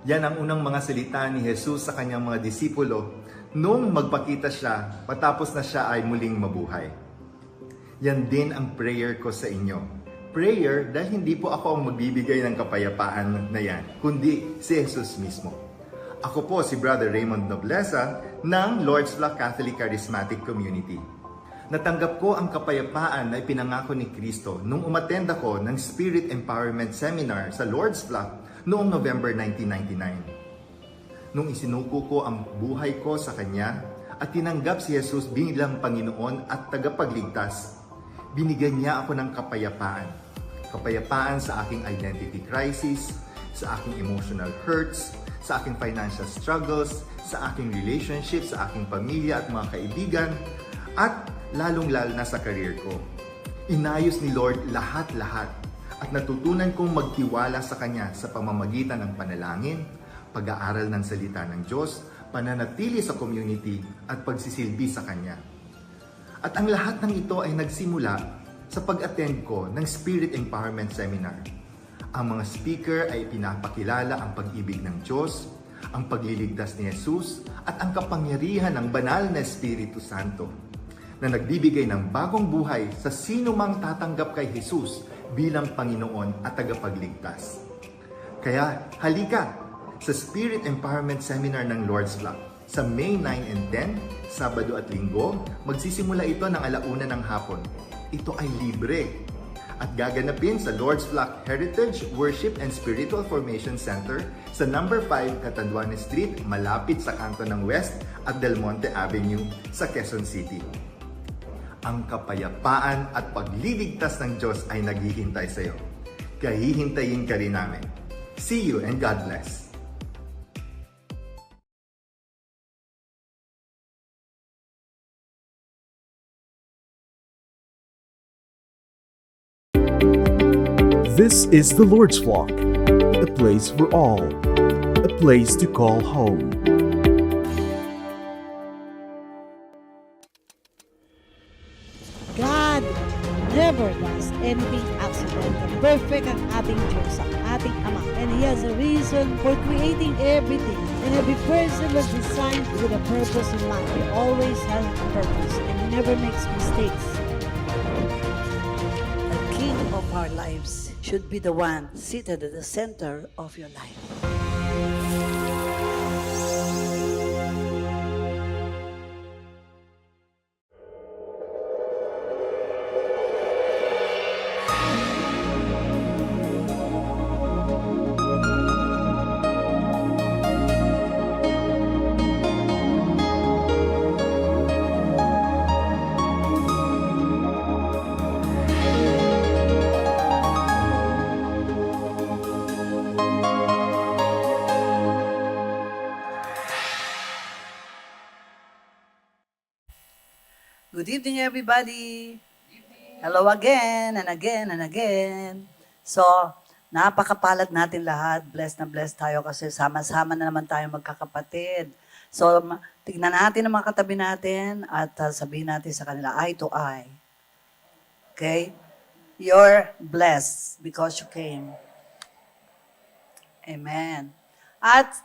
Yan ang unang mga salita ni Jesus sa kanyang mga disipulo nung magpakita siya patapos na siya ay muling mabuhay. Yan din ang prayer ko sa inyo. Prayer dahil hindi po ako ang magbibigay ng kapayapaan na yan, kundi si Jesus mismo. Ako po si Brother Raymond Nobleza ng Lord's Flock Catholic Charismatic Community. Natanggap ko ang kapayapaan na ipinangako ni Kristo nung umattend ako ng Spirit Empowerment Seminar sa Lord's Flock noong November 1999. Nung isinuko ko ang buhay ko sa Kanya at tinanggap si Jesus bilang Panginoon at tagapagligtas, binigyan niya ako ng kapayapaan. Kapayapaan sa aking identity crisis, sa aking emotional hurts, sa aking financial struggles, sa aking relationships, sa aking pamilya at mga kaibigan, at lalong-lalo na sa career ko. Inayos ni Lord lahat-lahat at natutunan kong magtiwala sa Kanya sa pamamagitan ng panalangin, pag-aaral ng salita ng Diyos, pananatili sa community at pagsisilbi sa Kanya. At ang lahat ng ito ay nagsimula sa pag-attend ko ng Spirit Empowerment Seminar. Ang mga speaker ay pinapakilala ang pag-ibig ng Diyos, ang pagliligtas ni Jesus, at ang kapangyarihan ng banal na Espiritu Santo na nagbibigay ng bagong buhay sa sino mang tatanggap kay Jesus bilang Panginoon at tagapagligtas. Kaya halika sa Spirit Empowerment Seminar ng Lord's Flock sa May 9 and 10, Sabado at Linggo. Magsisimula ito ng 1:00 ng hapon. Ito ay libre at gaganapin sa Lord's Flock Heritage, Worship and Spiritual Formation Center sa number 5 Catanduanes Street, malapit sa kanto ng West at Del Monte Avenue sa Quezon City. Ang kapayapaan at pagliligtas ng Diyos ay naghihintay sa iyo. Kahihintayin ka rin namin. See you and God bless. This is the Lord's Flock, a place for all, a place to call home. God never does anything accidental. Perfect ang ating Diyos, ang ating Ama. And He has a reason for creating everything. And every person was designed with a purpose in mind. He always has a purpose and He never makes mistakes. The King of our lives should be the one seated at the center of your life. Good evening, everybody. Hello again and again and again. So, napakapalad natin lahat. Blessed na blessed tayo kasi sama-sama na naman tayo magkakapatid. So, tignan natin ang mga katabi natin at sabihin natin sa kanila, eye to eye. Okay? You're blessed because you came. Amen. At,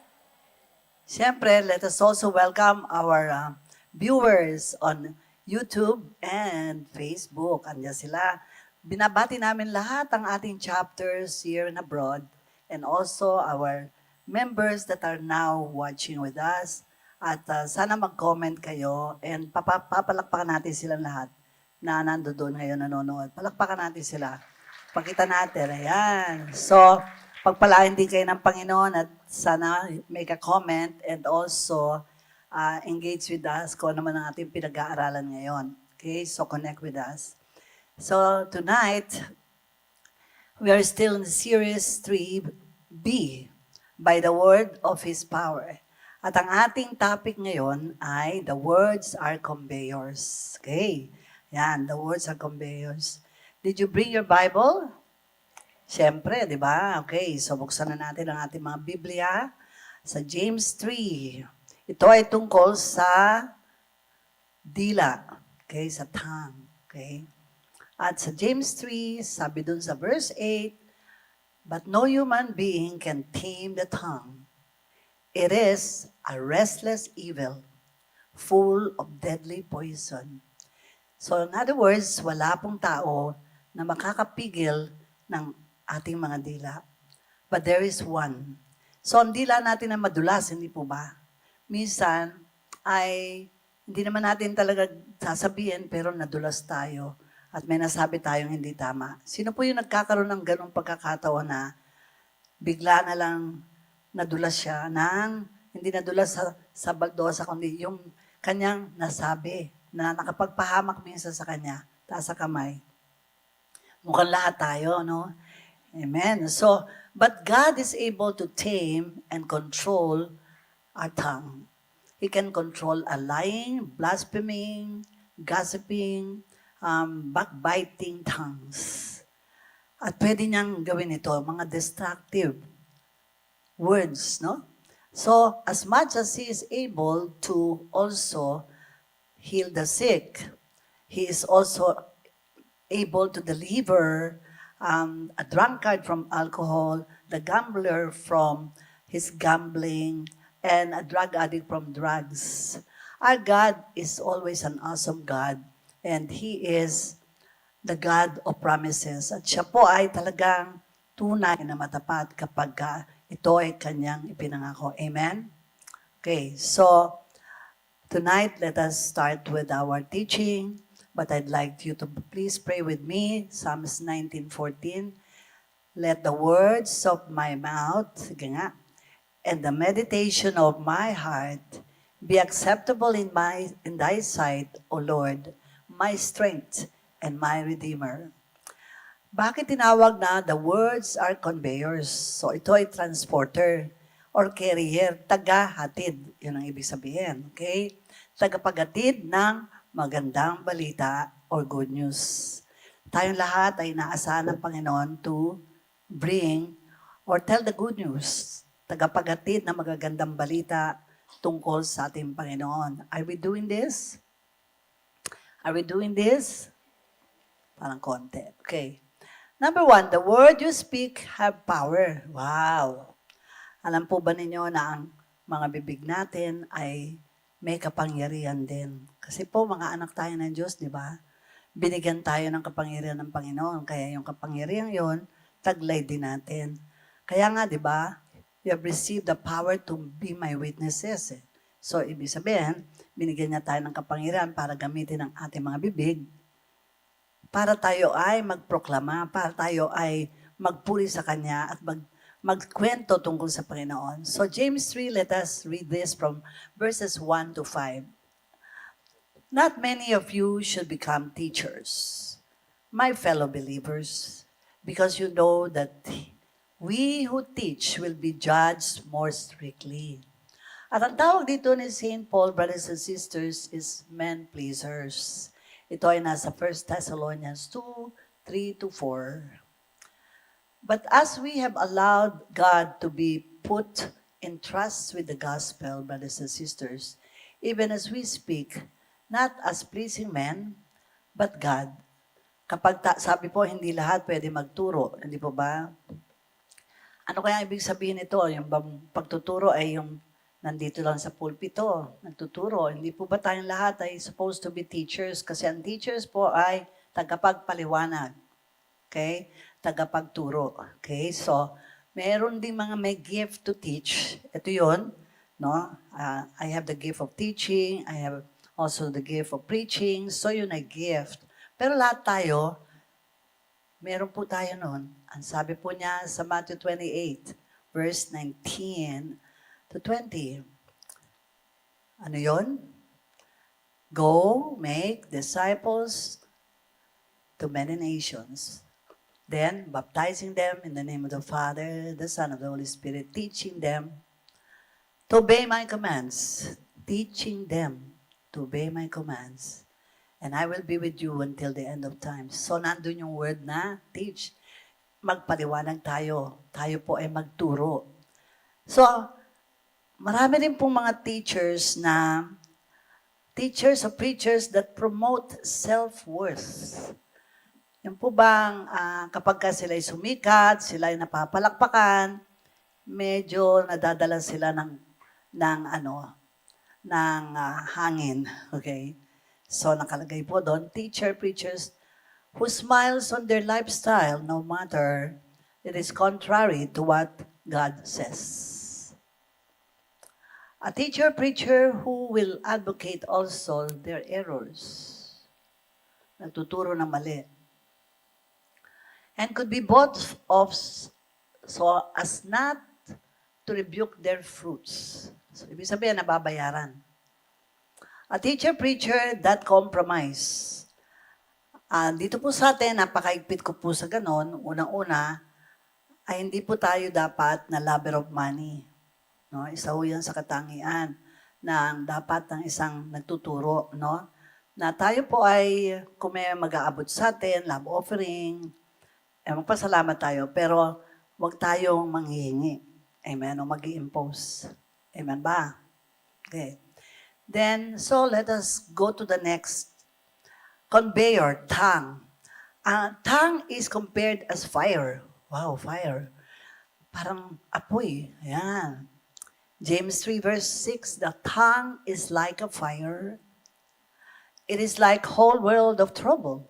siyempre, let us also welcome our viewers on YouTube and Facebook. Andiyan sila. Binabati namin lahat ang ating chapters here and abroad and also our members that are now watching with us. At sana mag-comment kayo and papalakpakan natin silang lahat na nandoon ngayon nanonood. Palakpakan natin sila. Pakita natin. Ayan. So, pagpalain din kayo ng Panginoon at sana make a comment and also engage with us kung ano man ang ating pinag-aaralan ngayon. Okay, so connect with us. So tonight, we are still in series 3B, by the word of His power. At ang ating topic ngayon ay the words are conveyors. Okay, yan, the words are conveyors. Did you bring your Bible? Siyempre, di ba? Okay, so buksan na natin ang ating mga Biblia sa James 3. Ito ay tungkol sa dila, okay, sa tongue, okay? At sa James 3, sabi dun sa verse 8, but no human being can tame the tongue. It is a restless evil, full of deadly poison. So in other words, wala pong tao na makakapigil ng ating mga dila. But there is one. So ang dila natin na madulas, hindi po ba? Minsan ay hindi naman natin talaga sasabihin pero nadulas tayo at may nasabi tayong hindi tama. Sino po yung nagkakaroon ng ganong pagkakataon na bigla na lang nadulas siya hindi nadulas sa baldosa, kundi yung kanyang nasabi na nakapagpahamak minsan sa kanya, taas sa kamay. Mukhang lahat tayo, no? Amen. So, but God is able to tame and control our tongue. He can control a lying, blaspheming, gossiping, backbiting tongues. At pwede niyang gawin ito, mga destructive words, no? So, as much as He is able to also heal the sick, He is also able to deliver a drunkard from alcohol, the gambler from his gambling, and a drug addict from drugs. Our God is always an awesome God, and He is the God of promises. At siya po ay talagang tunay na matapat kapag ito ay kanyang ipinangako. Amen? Okay, so tonight let us start with our teaching, but I'd like you to please pray with me, Psalms 19:14. Let the words of my mouth, sige nga, and the meditation of my heart be acceptable in thy sight, O Lord, my strength and my Redeemer. Bakit tinawag na the words are conveyors? So ito ay transporter or carrier, taga-hatid. Yun ang ibig sabihin, okay? Tagapaghatid ng magandang balita or good news. Tayong lahat ay inaasahan ng Panginoon to bring or tell the good news. Tagapaghatid ng magagandang balita tungkol sa ating Panginoon. Are we doing this? Are we doing this? Parang konti. Okay. Number 1, the word you speak have power. Wow. Alam po ba ninyo na ang mga bibig natin ay may kapangyarihan din? Kasi po, mga anak tayo ng Diyos, di ba? Binigyan tayo ng kapangyarihan ng Panginoon. Kaya yung kapangyarihan yon, taglay din natin. Kaya nga, di ba? You have received the power to be my witnesses. So, ibig sabihin, binigyan niya tayo ng kapangyarihan para gamitin ang ating mga bibig para tayo ay magproklama, para tayo ay magpuri sa Kanya at magkwento tungkol sa Panginoon. So James 3, let us read this from verses 1 to 5. Not many of you should become teachers, my fellow believers, because you know that we who teach will be judged more strictly. At ang tawag dito ni St. Paul, brothers and sisters, is men pleasers. Ito ay nasa 1 Thessalonians 2, 3 to 4. But as we have allowed God to be put in trust with the gospel, brothers and sisters, even as we speak, not as pleasing men, but God. Sabi po, hindi lahat pwede magturo. Hindi po ba? Ano kaya ibig sabihin nito? Yung pagtuturo ay yung nandito lang sa pulpito, nagtuturo. Hindi po ba tayong lahat ay supposed to be teachers? Kasi ang teachers po ay tagapagpaliwanag. Okay? Tagapagturo. Okay? So, meron ding mga may gift to teach. Ito yun. No? I have the gift of teaching. I have also the gift of preaching. So, yun ay gift. Pero lahat tayo, meron po tayo nun. Ang sabi po niya sa Matthew 28, verse 19 to 20. Ano yon? Go, make disciples to many nations. Then, baptizing them in the name of the Father, the Son, of the Holy Spirit, teaching them to obey my commands. Teaching them to obey my commands. And I will be with you until the end of time. So, nandun yung word na teach. Magpaliwanag tayo. Tayo po ay magturo. So, marami rin pong mga teachers or preachers that promote self-worth. Yung po bang kapag sila sumikat, sila ay napapalakpakan, medyo nadadala sila ng ng hangin. Okay? So nakalagay po doon, teacher, preachers who smiles on their lifestyle no matter it is contrary to what God says. A teacher, preacher who will advocate also their errors. Nagtuturo ng mali. And could be both of so as not to rebuke their fruits. So, ibig sabihin, nababayaran. A teacher, preacher that compromise. Dito po sa atin, napakaigpit ko po sa ganon. Unang-una, ay hindi po tayo dapat na lover of money. No? Isa ho yan sa katangian ng dapat ng isang nagtuturo. No? Na tayo po ay, kung may mag-aabot sa atin, love offering, magpasalamat tayo, pero huwag tayong manghihingi. Amen? O mag-i-impose. Amen ba? Okay. Then, so let us go to the next. Conveyor, tongue. Tongue is compared as fire. Wow, fire. Parang apoy. Ayan. James 3 verse 6, the tongue is like a fire. It is like whole world of trouble.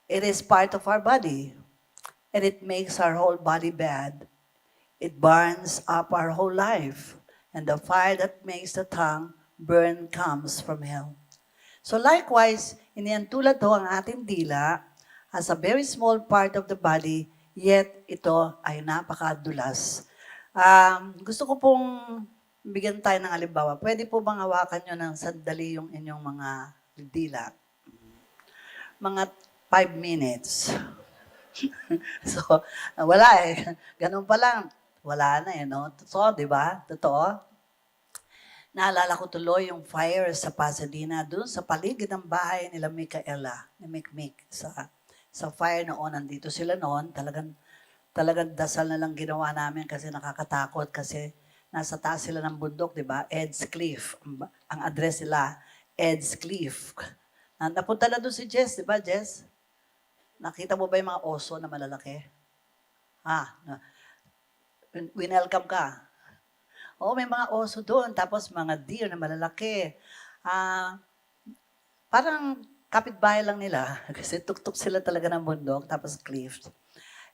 It is part of our body, and it makes our whole body bad. It burns up our whole life, and the fire that makes the tongue burn comes from hell. So likewise, iniantulad ho ang ating dila as a very small part of the body, yet ito ay napakadulas. Gusto ko pong bigyan tayo ng halimbawa. Pwede po bang hawakan nyo ng sandali yung inyong mga dila? Mga 5 minutes. So, wala eh. Ganun pa lang. Wala na eh, no? Totoo, di ba? Totoo. Naalala ko tuloy yung fire sa Pasadena, doon sa paligid ng bahay nila Micaela, ni Mikmik. Sa fire noon, nandito sila noon. Talagang dasal na lang ginawa namin kasi nakakatakot kasi nasa taas sila ng bundok, di ba? Ed's Cliff. Ang address nila, Ed's Cliff. Napunta na doon si Jess, di ba, Jess? Nakita mo ba yung mga oso na malalaki? Winelcome ka. Oo, may mga oso doon, tapos mga deer na malalaki. Parang kapitbahay lang nila kasi tuktok sila talaga ng bundok, tapos cliff.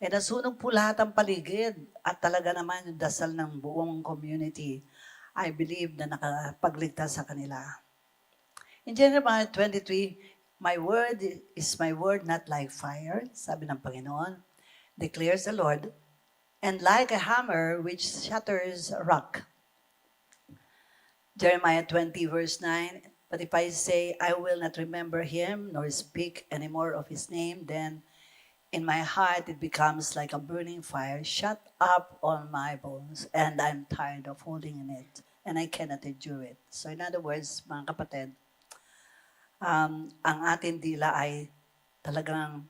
Nasunog po lahat ang paligid at talaga naman yung dasal ng buong community, I believe na nakapagligtas sa kanila. In Jeremiah 23, my word is my word not like fire, sabi ng Panginoon, declares the Lord, and like a hammer which shatters a rock. Jeremiah 20 verse 9, but if I say I will not remember him nor speak anymore of his name, then in my heart, it becomes like a burning fire shut up on my bones, and I'm tired of holding in it, and I cannot endure it. So in other words, mga kapatid, ang ating dila ay talagang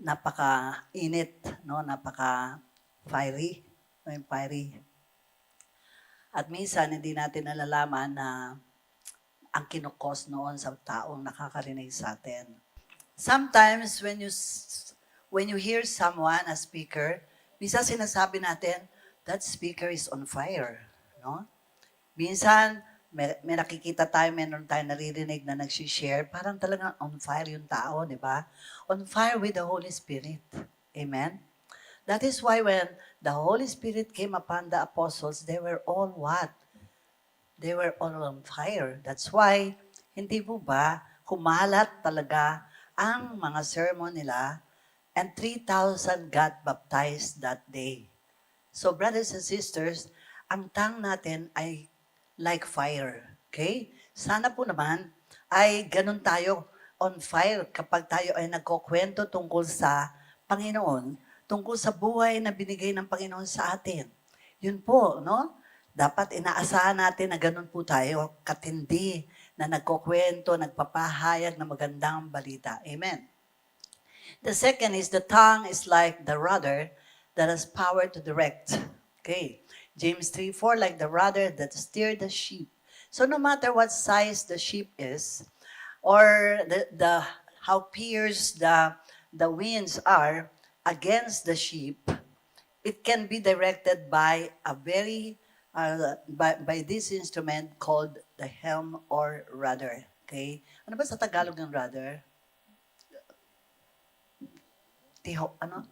napaka-init, no? Napaka-fiery. Fiery. At minsan, hindi natin nalalaman na ang kinukos noon sa taong nakakarinig sa atin. Sometimes when you hear someone, a speaker, minsan sinasabi natin, that speaker is on fire. No? Minsan, may nakikita tayo, meron tayo naririnig na nagsishare, parang talagang on fire yung tao, di ba? On fire with the Holy Spirit. Amen? That is why when the Holy Spirit came upon the apostles, they were all what? They were all on fire. That's why, hindi po ba, kumalat talaga ang mga sermon nila, and 3,000 got baptized that day. So brothers and sisters, ang tongue natin ay like fire. Okay? Sana po naman ay ganun tayo on fire kapag tayo ay nagkukwento tungkol sa Panginoon, tungkol sa buhay na binigay ng Panginoon sa atin. Yun po, no? Dapat inaasahan natin na ganun po tayo, katindi, na nagkukwento, nagpapahayag ng magandang balita. Amen. The second is the tongue is like the rudder that has power to direct. Okay. James 3:4, like the rudder that steered the sheep. So no matter what size the sheep is, or how fierce the winds are against the sheep, it can be directed by a very by this instrument called the helm or rudder. Okay? Ano ba sa Tagalog ng rudder? Ano?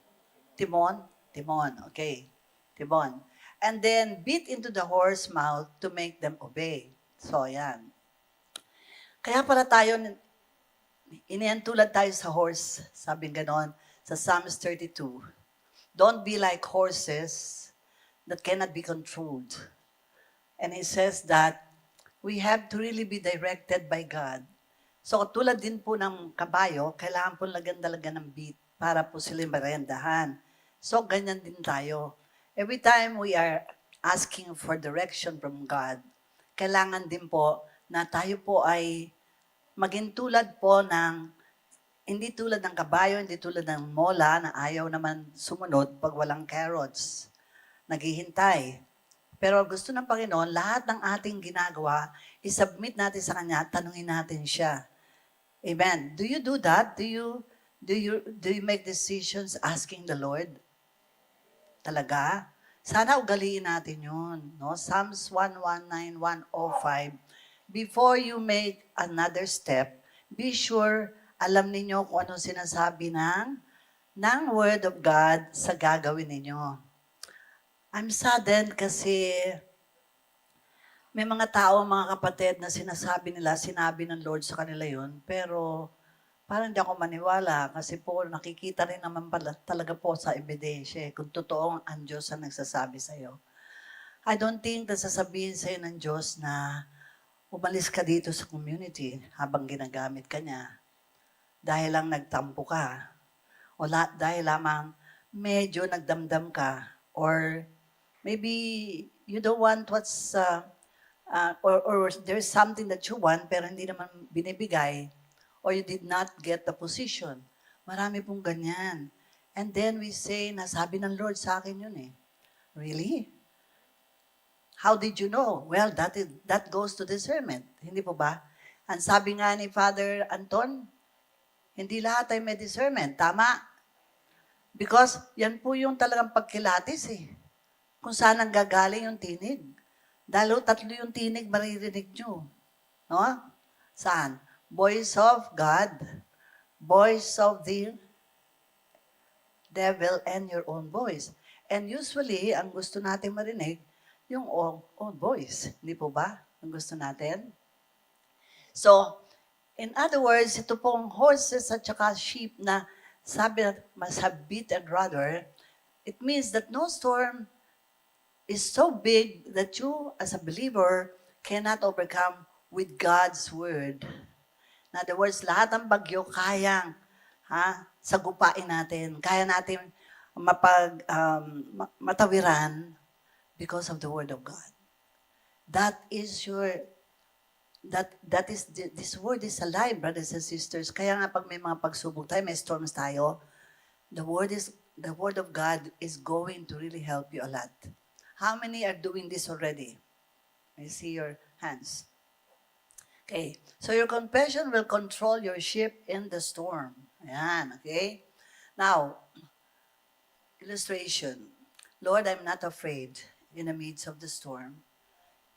Timon? Timon, okay. Timon. And then, beat into the horse mouth to make them obey. So, yan. Kaya pala tayo, iniantulad tayo sa horse, sabi ganon, sa Psalms 32. Don't be like horses that cannot be controlled. And he says that we have to really be directed by God. So tulad din po ng kabayo, kailangan po lagyan talaga ng beat para po sila marendahan. So ganyan din tayo. Every time we are asking for direction from God, kailangan din po na tayo po ay maging tulad po ng, hindi tulad ng kabayo, hindi tulad ng mola na ayaw naman sumunod pag walang carrots. Naghihintay. Pero gusto ng Panginoon, lahat ng ating ginagawa, isubmit natin sa Kanya at tanungin natin siya. Amen. Do you do that? Do you make decisions asking the Lord? Talaga? Sana ugaliin natin yun. No? Psalms 119, 105. Before you make another step, be sure alam ninyo kung ano sinasabi ng Word of God sa gagawin ninyo. I'm saddened kasi may mga tao, mga kapatid na sinabi ng Lord sa kanila yun, pero parang hindi ako maniwala kasi po nakikita rin naman pala, talaga po sa ebidensya kung totoong ang Diyos ang nagsasabi sa'yo. I don't think na sasabihin sa'yo ng Diyos na umalis ka dito sa community habang ginagamit ka niya dahil lang nagtampo ka o dahil lamang medyo nagdamdam ka or maybe you don't want or there's something that you want pero hindi naman binibigay or you did not get the position. Marami pong ganyan. And then we say, nasabi ng Lord sa akin yun eh. Really? How did you know? Well, that goes to discernment. Hindi po ba? Ang sabi nga ni Father Anton, hindi lahat ay may discernment. Tama? Because yan po yung talagang pagkilatis eh. Kung saan ang gagaling yung tinig. Dahil tatlo yung tinig maririnig nyo. No? Saan? Voice of God, voice of the devil, and your own voice. And usually, ang gusto natin marinig, yung own voice. Hindi po ba? Ang gusto natin? So, in other words, ito pong horses at saka sheep na sabi na must have beat and rudder, it means that no storm is so big that you, as a believer, cannot overcome with God's word. In other words, lahat ng bagyo kayang sagupain natin. Kaya natin matawiran because of the word of God. This word is alive, brothers and sisters. Kaya nga pag may mga pagsubok tayo, may storms tayo, the word of God is going to really help you a lot. How many are doing this already? I see your hands. Okay. So your confession will control your ship in the storm. Ayan, okay? Now, illustration. Lord, I'm not afraid in the midst of the storm.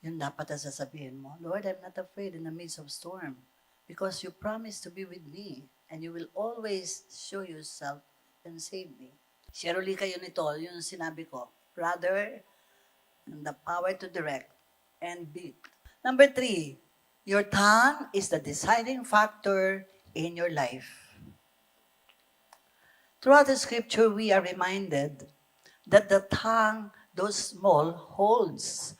Yun dapat na sasabihin mo. Lord, I'm not afraid in the midst of storm because you promised to be with me and you will always show yourself and save me. Share ulit kayo nito, yung sinabi ko. Rather, and the power to direct and beat. Number 3, your tongue is the deciding factor in your life. Throughout the scripture, we are reminded that the tongue, though small, holds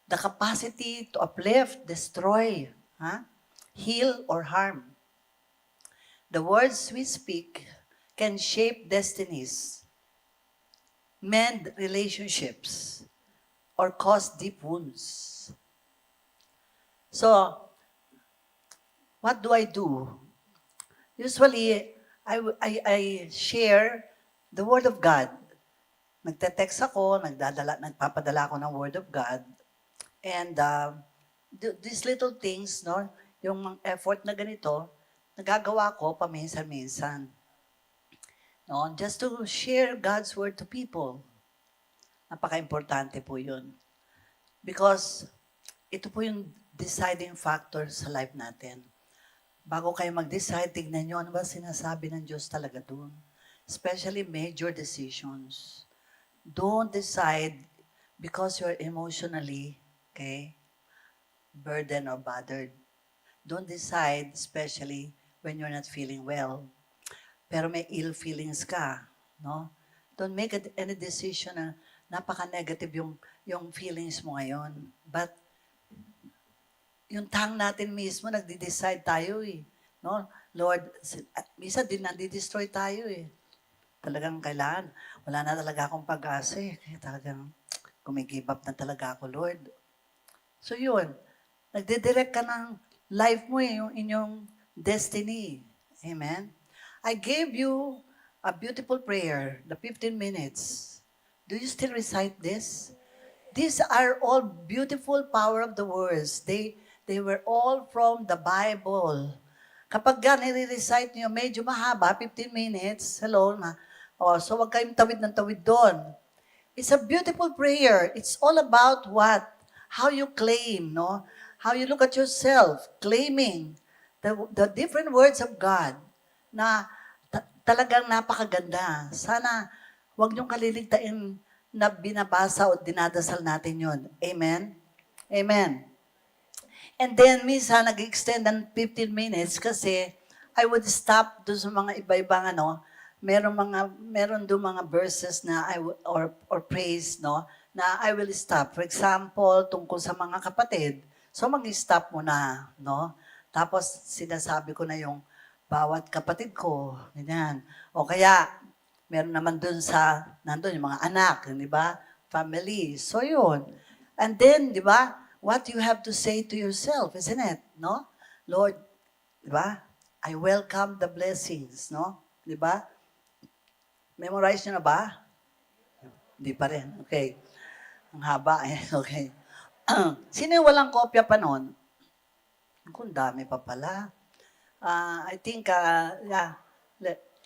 the capacity to uplift, destroy, heal, or harm. The words we speak can shape destinies, mend relationships, or cause deep wounds. So, what do I do? Usually, I share the Word of God. Nagte-text ako, nagpapadala ako ng Word of God. And these little things, no, yung effort na ganito, nagagawa ko paminsan-minsan. No, just to share God's Word to people. Napaka-importante po yun. Because ito po yung deciding factor sa life natin. Bago kayo mag-decide, tignan nyo ano ba sinasabi ng Diyos talaga dun. Especially major decisions. Don't decide because you're emotionally, okay, burdened or bothered. Don't decide, especially when you're not feeling well. Pero may ill feelings ka, no? Don't make any decision na napaka-negative yung feelings mo ngayon. But yung tongue natin mismo, nagde-decide tayo eh. No? Lord, minsan din nandi-destroy tayo eh. Talagang kailangan. Wala na talaga akong pag-asa eh. Kaya talagang gumigive up na talaga ako, Lord. So yun, nagdidirect ka ng life mo eh, yung inyong destiny. Amen? I gave you a beautiful prayer, the 15 minutes. Do you still recite this? These are all beautiful power of the words. They were all from the Bible. Kapag nire-recite niyo, medyo mahaba, 15 minutes, hello na. Oh, so wag kayong tawid ng tawid doon. It's a beautiful prayer. It's all about what? How you claim, no? How you look at yourself, claiming the different words of God na talagang napakaganda. Sana wag niyong kaliligtain na binabasa o dinadasal natin yon. Amen? Amen. And then, minsan, nag-extend ng 15 minutes kasi I would stop doon sa mga iba-ibang meron doon mga verses na or praise, no, na I will stop. For example, tungkol sa mga kapatid, so mag-stop muna, no? Tapos, sinasabi ko na yung bawat kapatid ko, ganyan. O kaya, meron naman doon nandun yung mga anak, di ba? Family. So, yun. And then, di ba, what you have to say to yourself, isn't it? No? Lord, di ba? I welcome the blessings, no? Di ba? Memorize nyo na ba? Hindi pa rin. Okay. Ang haba eh. Okay. Sino yung walang kopya pa nun? Kung dami pa pala. I think, yeah.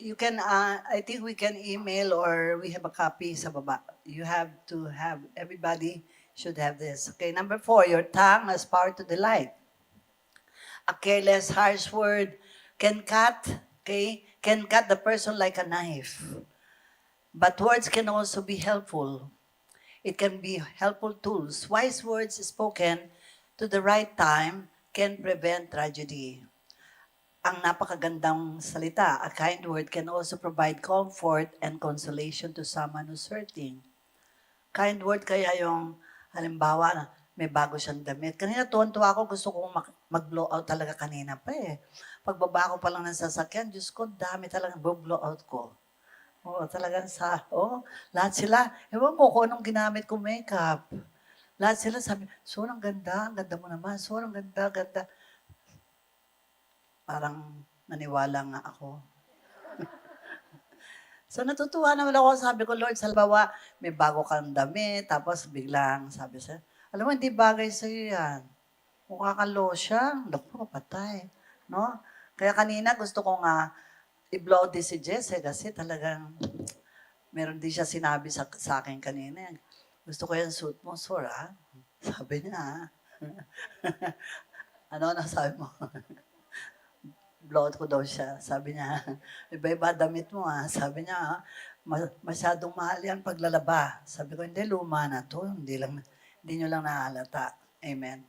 You can, I think we can email or we have a copy sa baba. You have to have, everybody should have this. Okay, number 4, your tongue has power to delight. A careless, harsh word can cut the person like a knife. But words can also be helpful. It can be helpful tools. Wise words spoken to the right time can prevent tragedy. Ang napakagandang salita, a kind word can also provide comfort and consolation to someone who's hurting. Kind word kaya yung, halimbawa, may bago siyang damit. Kanina tuwan-tuwa ako, gusto kong mag-blow out talaga kanina pa eh. Pagbaba ko pa lang ng sasakyan, Diyos ko, dami talagang blow out ko. Oo, talagang lahat sila, ewan ko kung anong ginamit kong makeup. Lahat sila sabi, ang ganda mo naman, ang ganda. Parang naniwala nga ako. So natutuwa naman ako, sabi ko, Lord, salbawa, may bago kang damit, tapos biglang sabi siya, alam mo, hindi bagay sa'yo yan. Mukha kang lotion, naku, patay. No? Kaya kanina gusto ko nga i-blow out si Jess kasi talagang meron din siya sinabi sa akin kanina. Gusto ko yung suit mo, sir, ha? Sabi niya, ano sabi mo? Blow out ko daw siya. Sabi niya, iba-iba damit mo ha. Sabi niya, masyadong mahal yan paglalaba. Sabi ko, hindi, luma na to. Hindi nyo lang nahalata. Amen.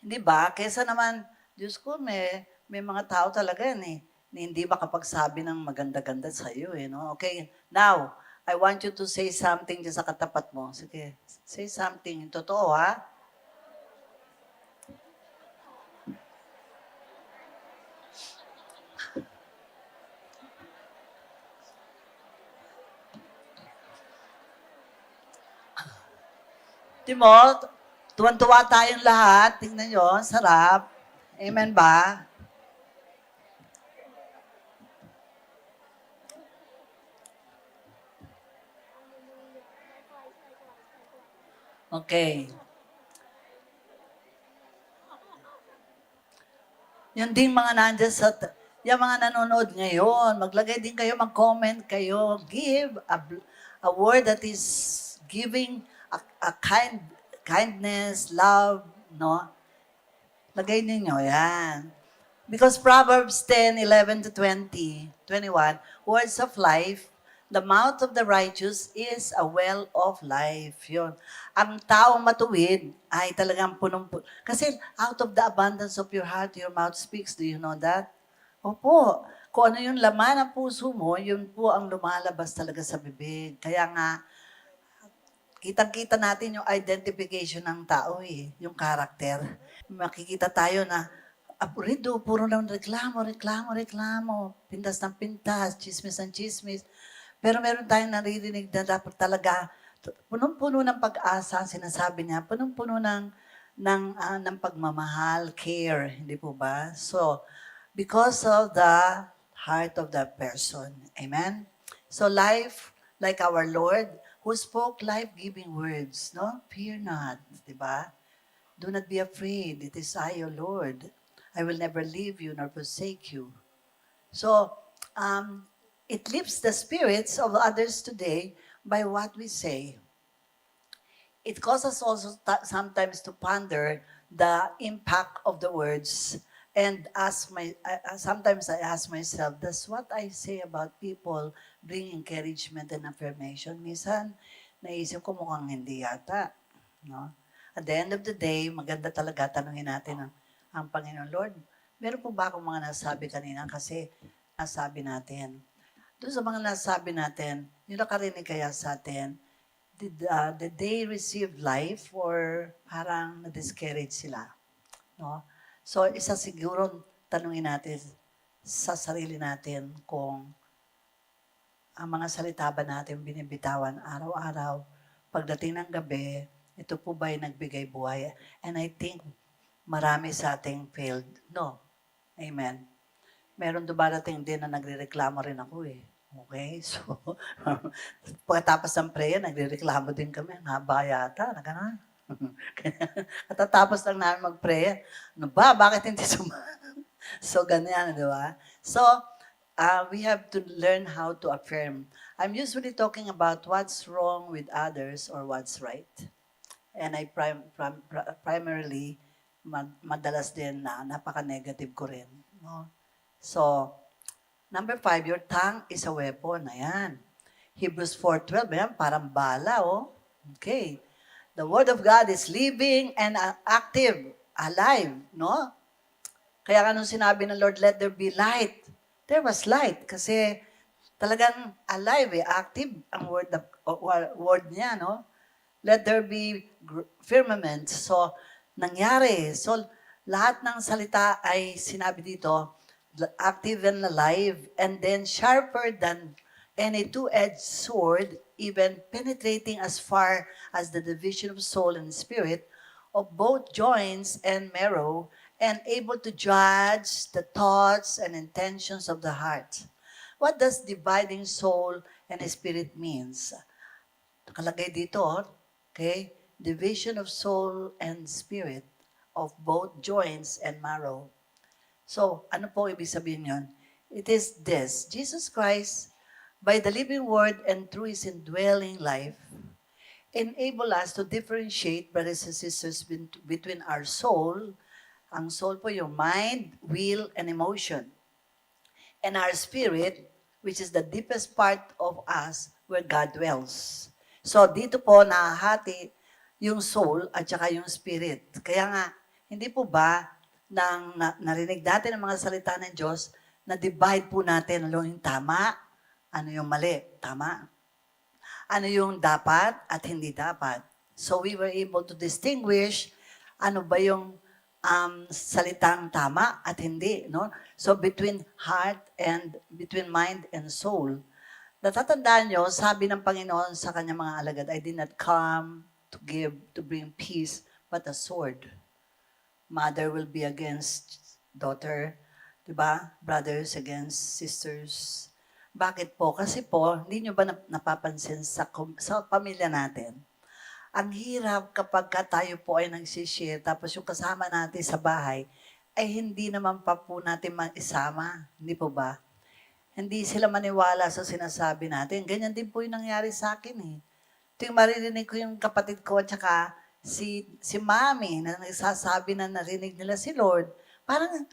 Hindi ba? Kesa naman, Diyos ko, may mga tao talaga yan eh. Na hindi makapagsabi ng maganda-ganda sa iyo eh. No? Okay, now, I want you to say something dyan sa katapat mo. Sige, say something. Totoo ha? Di mo, tuwan-tuwa tayong lahat. Tingnan nyo, sarap. Amen ba? Okay. Yung ding mga nandyan yung mga nanonood ngayon, maglagay din kayo, mag-comment kayo, give a word that is giving a kind kindness, love, no? Lagay ninyo, yan. Because Proverbs 10:11 to 20, 21, words of life, the mouth of the righteous is a well of life. Yun. Ang taong matuwid ay talagang punong-puno. Kasi out of the abundance of your heart, your mouth speaks. Do you know that? Opo. Kung ano yung laman ng puso mo, yun po ang lumalabas talaga sa bibig. Kaya nga, kitang-kita natin yung identification ng tao yung karakter. Makikita tayo na, Rido, puro lang reklamo. Pintas ng pintas, chismis ng chismis. Pero meron tayong naririnig na dapat talaga, punong-puno ng pag-asa, sinasabi niya, punong-puno ng pagmamahal, care, hindi po ba? So, because of the heart of the person. Amen? So, life, like our Lord, who spoke life-giving words, no? Fear not, di ba? Do not be afraid. It is I, your Lord. I will never leave you nor forsake you. So, it lifts the spirits of others today by what we say. It causes also sometimes to ponder the impact of the words and sometimes I ask myself, does what I say about people bring encouragement and affirmation? Minsan, naisip ko mukhang hindi yata. No? At the end of the day, maganda talaga tanungin natin ang Panginoon, Lord, meron po ba akong mga nasabi kanina? Kasi nasabi natin. Doon sa mga nasabi natin, yung nakarinig kaya sa atin, did they receive life or parang na-discourage sila? No? So, isa siguro tanungin natin sa sarili natin kung ang mga salita ba natin binibitawan araw-araw, pagdating ng gabi, ito po ba ay nagbigay buhay? And I think marami sa ating failed. No. Amen. Meron dumarating din na nagrereklamo rin ako Okay? So, pagkatapos ng prayer, nagrereklamo din kami. Ang haba yata, na gano'n. At tatapos lang namin mag-prayer. Ano ba? Bakit hindi So, ganyan, di ba? So, we have to learn how to affirm. I'm usually talking about what's wrong with others or what's right. And I primarily, madalas din na napaka-negative ko rin. No? So, number 5, your tongue is a weapon. Ayan. Hebrews 4:12, ayan, parang bala, Okay. The Word of God is living and active, alive, no? Kaya nung sinabi ng Lord, let there be light. There was light kasi talagang alive, active ang word niya, no? Let there be firmament. So, nangyari. So, lahat ng salita ay sinabi dito, active and alive, and then sharper than any two-edged sword, even penetrating as far as the division of soul and spirit, of both joints and marrow, and able to judge the thoughts and intentions of the heart. What does dividing soul and spirit means? Nakalagay dito, okay? Division of soul and spirit, of both joints and marrow. So, ano po ibig sabihin yun? It is this, Jesus Christ, by the living word and through His indwelling life, enable us to differentiate, brothers and sisters, between our soul, ang soul po yung mind, will, and emotion, and our spirit, which is the deepest part of us where God dwells. So, dito po nahahati yung soul at saka yung spirit. Kaya nga, hindi po ba narinig natin ang mga salita ng Diyos, na divide po natin ano yung tama, ano yung mali, tama. Ano yung dapat at hindi dapat. So we were able to distinguish ano ba yung salitang tama at hindi. No? So between between mind and soul. Natatandaan nyo, sabi ng Panginoon sa kanyang mga alagad, I did not come to bring peace, but a sword. Mother will be against daughter, diba? Brothers against sisters. Bakit po? Kasi po, hindi nyo ba napapansin sa pamilya natin? Ang hirap kapag tayo po ay nagsishare, tapos yung kasama natin sa bahay, ay hindi naman pa po natin isama. Hindi po ba? Hindi sila maniwala sa sinasabi natin. Ganyan din po yung nangyari sa akin Ito yung maririnig ko yung kapatid ko at saka si Mami na nagsasabi na narinig nila si Lord, parang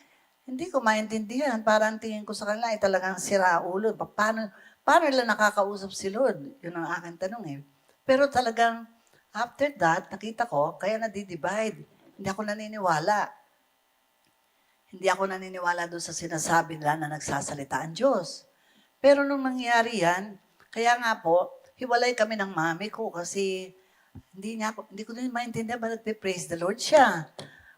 hindi ko maintindihan. Parang tingin ko sa kanila ay talagang siraulo. Paano nila nakakausap si Lord? Yun ang aking tanong eh. Pero talagang after that, nakita ko, kaya nadi-divide. Hindi ako naniniwala. Hindi ako naniniwala doon sa sinasabi nila na nagsasalita ang Diyos. Pero nung nangyari yan, kaya nga po, hiwalay kami ng mami ko kasi hindi ko din maintindihan ba nagpe-praise the Lord siya.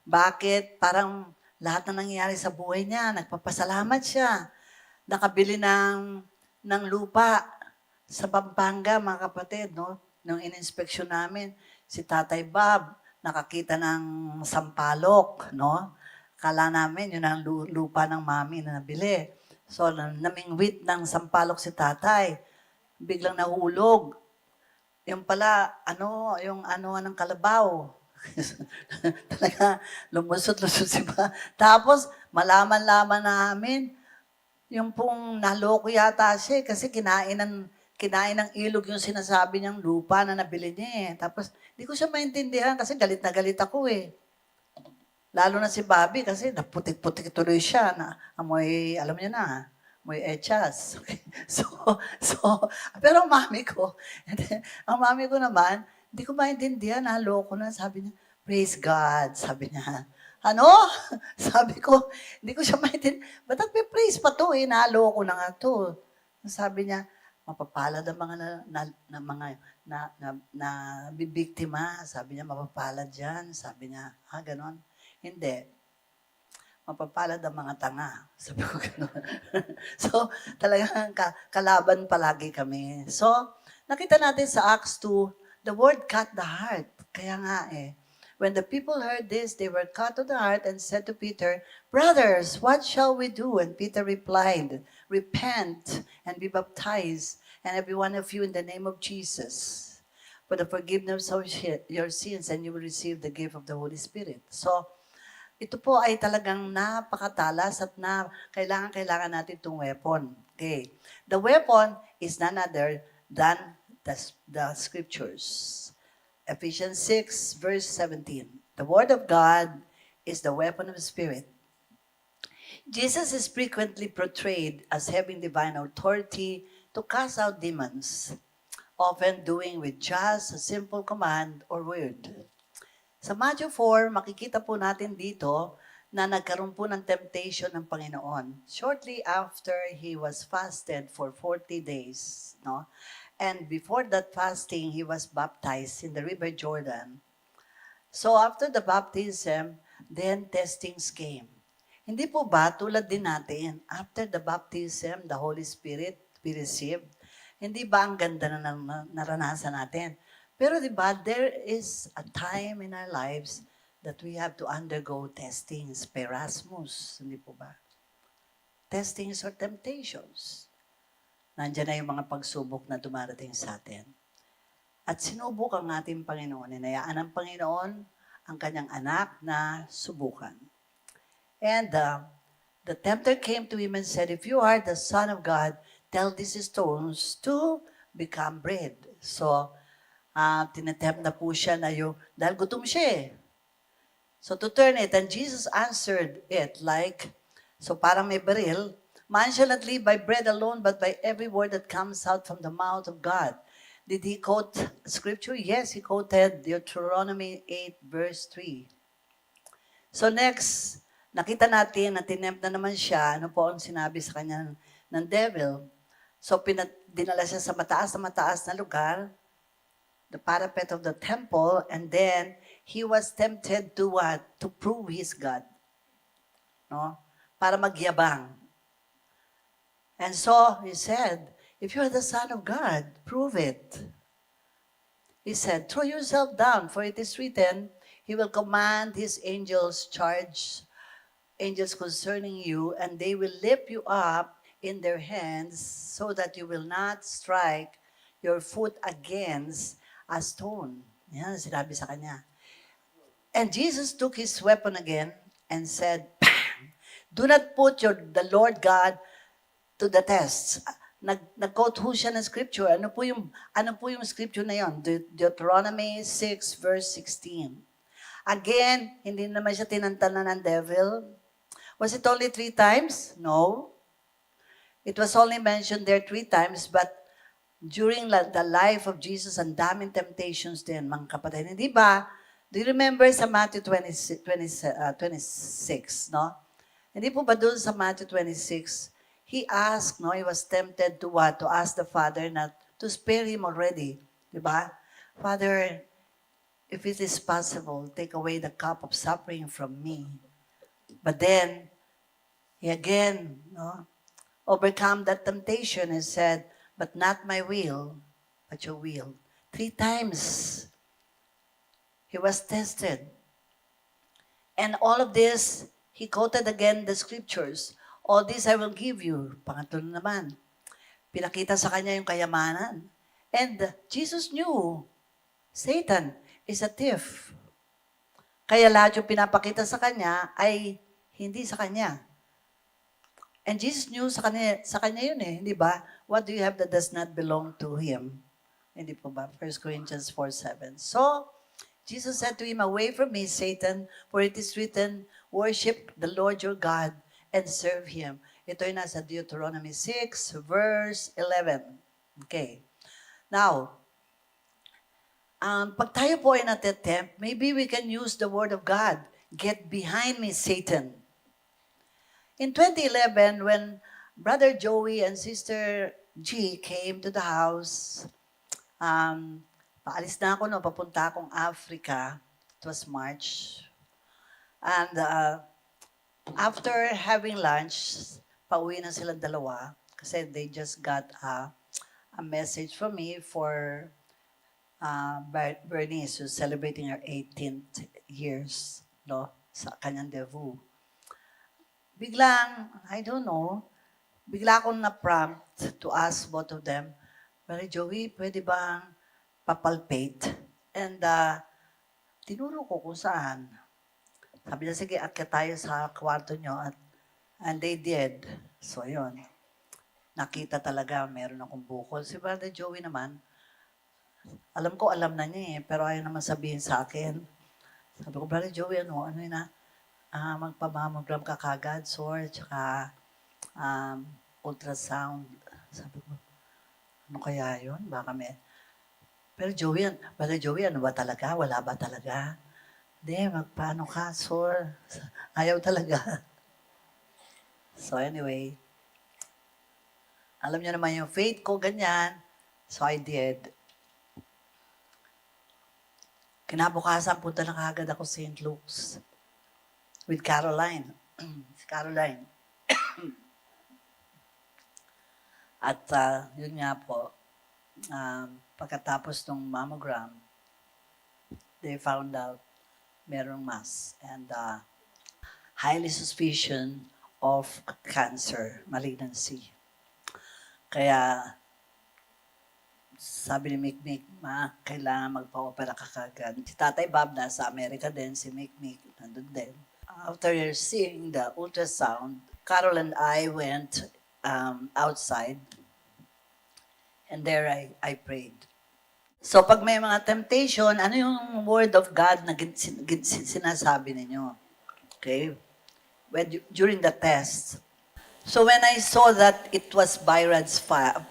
Bakit parang lahat na nangyayari sa buhay niya, nagpapasalamat siya. Nakabili ng lupa sa Pampanga, mga kapatid, no? Nung in-inspection namin, si Tatay Bob, nakakita ng sampalok, no? Kala namin, yun ang lupa ng mami na nabili. So, namingwit ng sampalok si tatay. Biglang nahulog. Yung pala, yung ng kalabaw. Talaga, lumusot-lusot si ba. Tapos, malaman-laman namin, yung pong naloko yata siya kasi kinain ng ilog yung sinasabi niyang lupa na nabili niya eh. Tapos, hindi ko siya maintindihan kasi galit na galit ako eh. Lalo na si Bobby kasi naputik-putik tuloy siya na amoy, alam niyo na, amoy echas. Okay. Pero ang mami ko naman, hindi ko maintindihan, naloko na, sabi niya, praise God, sabi niya. Ano? Sabi ko, hindi ko siya maintindihan. Ba't nagpe-praise pa to eh, naloko na nga to. Sabi niya, mapapalad ang mga na bibiktima. Sabi niya, mapapalad yan. Sabi niya, ganon. Hindi. Mapapalad ang mga tanga. Sabi ko gano'n. So, talagang kalaban palagi kami. So, nakita natin sa Acts 2, the word cut the heart. Kaya nga eh. When the people heard this, they were cut to the heart and said to Peter, Brothers, what shall we do? And Peter replied, Repent and be baptized, and every one of you in the name of Jesus, for the forgiveness of your sins, and you will receive the gift of the Holy Spirit. So, ito po ay talagang napakatalas at kailangan natin itong weapon. Okay. The weapon is none other than the scriptures. Ephesians 6 verse 17. The word of God is the weapon of the Spirit. Jesus is frequently portrayed as having divine authority to cast out demons, often doing with just a simple command or word. Sa Matthew 4, makikita po natin dito na nagkaroon po ng temptation ng Panginoon. Shortly after he was fasted for 40 days, no? And before that fasting, he was baptized in the River Jordan. So after the baptism, then testings came. Hindi po ba tulad din natin, after the baptism, the Holy Spirit we received, hindi ba ang ganda na naranasan natin? Pero di ba, there is a time in our lives that we have to undergo testings, perasmus, hindi po ba? Testings or temptations. Nandiyan na yung mga pagsubok na dumarating sa atin. At sinubok ang ating Panginoon. Inayaan ng Panginoon ang kanyang anak na subukan. And the tempter came to him and said, If you are the Son of God, tell these stones to become bread. So, tinetempt na po siya na dahil gutom siya eh. So to turn it, and Jesus answered it so parang may baril, Man shall not live by bread alone, but by every word that comes out from the mouth of God. Did he quote scripture? Yes, he quoted Deuteronomy 8 verse 3. So next, nakita natin na tinempt na naman siya, ano po ang sinabi sa kanya ng devil. So dinala siya sa mataas na lugar, the parapet of the temple, and then he was tempted to what? To prove his God. No? Para magyabang. And so he said, if you are the Son of God, prove it. He said, throw yourself down, for it is written, He will command His angels concerning you, and they will lift you up in their hands so that you will not strike your foot against a stone. Yan, sinabi sa kanya. And Jesus took his weapon again and said, Bang! Do not put the Lord God to the test. nag-quote ho siya ng scripture. Ano po yung scripture na yon? Deuteronomy 6 verse 16. Again, hindi naman siya tinantanan ng devil. Was it only 3 times? No. It was only mentioned there 3 times, but during the life of Jesus, ang daming temptations din, mga kapatid. Hindi ba? Do you remember sa Matthew 26, no? Hindi po ba doon sa Matthew 26, he asked, no, he was tempted to what? To ask the Father not to spare him already. Di ba? Father, if it is possible, take away the cup of suffering from me. But then, he again, no, overcome that temptation and said, but not my will, but your will. 3 times, he was tested. And all of this, he quoted again the scriptures. All this I will give you. Pangatlo naman, pinakita sa kanya yung kayamanan. And Jesus knew Satan is a thief. Kaya lahat yung pinapakita sa kanya ay hindi sa kanya. And Jesus knew sa kanya yun eh, hindi ba? What do you have that does not belong to Him? Hindi po ba? 1 Corinthians 4:7. So, Jesus said to him, away from me, Satan, for it is written, worship the Lord your God and serve Him. Ito ay nasa Deuteronomy 6, verse 11. Okay. Now, pag tayo po ay natitempt, maybe we can use the word of God. Get behind me, Satan. In 2011, when Brother Joey and Sister G came to the house, paalis na ako, no, papunta akong Africa. It was March. And after having lunch, pauwi na silang dalawa kasi they just got a message from me for Bernice, who's celebrating her 18th years, no, sa kanyang debut. Biglang, I don't know, bigla akong na-prompt to ask both of them, Brother Joey, pwede bang papalpate? And tinuro ko kung saan. Sabi niya, sige, akyat tayo sa kwarto nyo. And they did. So, yun. Nakita talaga, meron akong bukol. Si Brother Joey naman, alam ko, alam na niya eh, pero ayaw naman sabihin sa akin. Sabi ko, Brother Joey, ano yun na? Magpamammogram ka kagad, sore, tsaka ultrasound. Sabi ko, ano kaya yun? Baka may... Pero Joey, Brother Joey, ano ba talaga? Wala ba talaga? Hindi, magpaano ka, sore? Ayaw talaga. So anyway, alam niyo naman yung faith ko, ganyan. So I did. Kinabukasan, punta na kagad ako sa St. Luke's with Caroline. Caroline. At yun nga po, pagkatapos ng mammogram, they found out merong mass and highly suspicion of cancer, malignancy. Kaya, sabi ni Mikmik, kailangan magpa-opera ka kagad. Si Tatay Bob nasa Amerika din, si Mikmik nandun din. After seeing the ultrasound, Carol and I went outside and there I prayed. So pag may mga temptation, ano yung word of God na sinasabi ninyo? Okay? During the test. So when I saw that it was Byrad's 4,